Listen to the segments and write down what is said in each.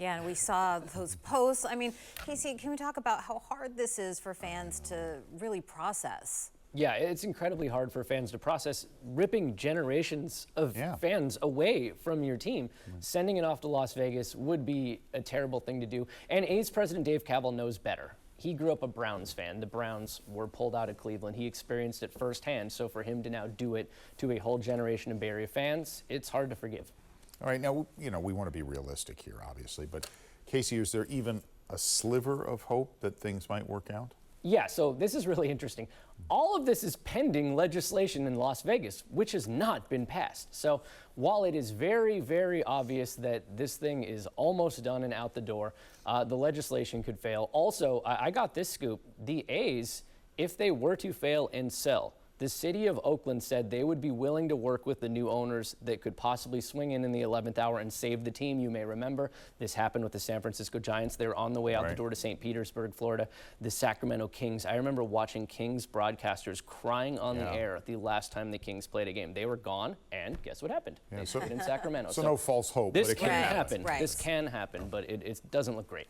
Yeah, and we saw those posts. I mean, Casey, can we talk about how hard this is for fans to really process? Yeah, it's incredibly hard for fans to process ripping generations of fans away from your team. Sending it off to Las Vegas would be a terrible thing to do. And A's president Dave Kaval knows better. He grew up a Browns fan. The Browns were pulled out of Cleveland. He experienced it firsthand. So for him to now do it to a whole generation of Bay Area fans, it's hard to forgive. All right, now, we want to be realistic here, obviously, but Casey, is there even a sliver of hope that things might work out? Yeah, so this is really interesting. All of this is pending legislation in Las Vegas, which has not been passed. So while it is very, very obvious that this thing is almost done and out the door, the legislation could fail. Also, I got this scoop. The A's, if they were to fail and sell, the city of Oakland said they would be willing to work with the new owners that could possibly swing in the 11th hour and save the team. You may remember this happened with the San Francisco Giants. They were on the way out the door to St. Petersburg, Florida. The Sacramento Kings. I remember watching Kings broadcasters crying on the air the last time the Kings played a game. They were gone, and guess what happened? They played in Sacramento. So no false hope. This but it can happen. Right. This can happen, but it doesn't look great.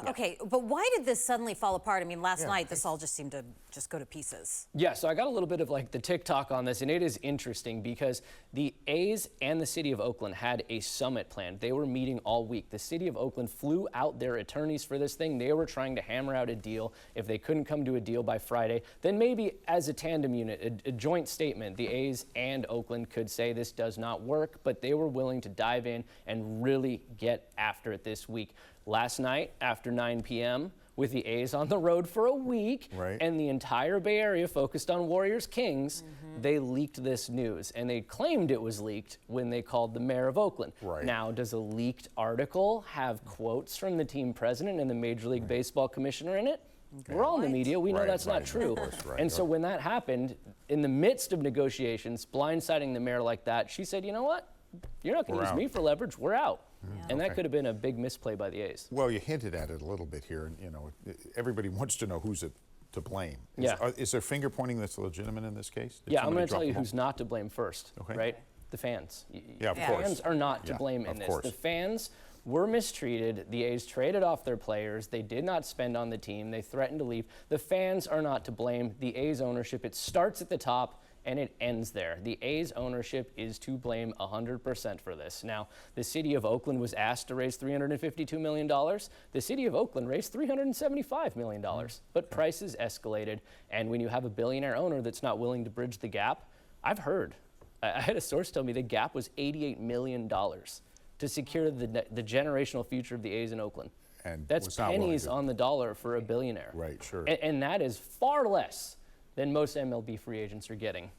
Okay, but why did this suddenly fall apart? I mean, last night this all just seemed to just go to pieces. Yeah, so I got a little bit of like the TikTok on this, and it is interesting because the A's and the city of Oakland had a summit planned. They were meeting all week. The city of Oakland flew out their attorneys for this thing. They were trying to hammer out a deal. If they couldn't come to a deal by Friday, then maybe as a tandem unit, a joint statement, the A's and Oakland could say this does not work, but they were willing to dive in and really get after it this week. Last night after 9 p.m., with the A's on the road for a week and the entire Bay Area focused on Warriors-Kings, they leaked this news. And they claimed it was leaked when they called the mayor of Oakland. Now, does a leaked article have quotes from the team president and the Major League Baseball commissioner in it? We're all in the media. We know that's not true. And so when that happened, in the midst of negotiations, blindsiding the mayor like that, she said, you know what? You're not going to use me for leverage. We're out. And that could have been a big misplay by the A's. Well, you hinted at it a little bit here. Everybody wants to know who's to blame. Is there finger pointing that's legitimate in this case? Yeah, I'm going to tell you who's not to blame first, right? The fans. Yeah, of course. Fans are not to blame in this. The fans were mistreated. The A's traded off their players. They did not spend on the team. They threatened to leave. The fans are not to blame. The A's ownership, it starts at the top and it ends there. The A's ownership is to blame 100% for this. Now, the city of Oakland was asked to raise $352 million. The city of Oakland raised $375 million, but prices escalated. And when you have a billionaire owner that's not willing to bridge the gap, I had a source tell me the gap was $88 million to secure the generational future of the A's in Oakland. And that's pennies on the dollar for a billionaire. Right, sure. And that is far less than most MLB free agents are getting.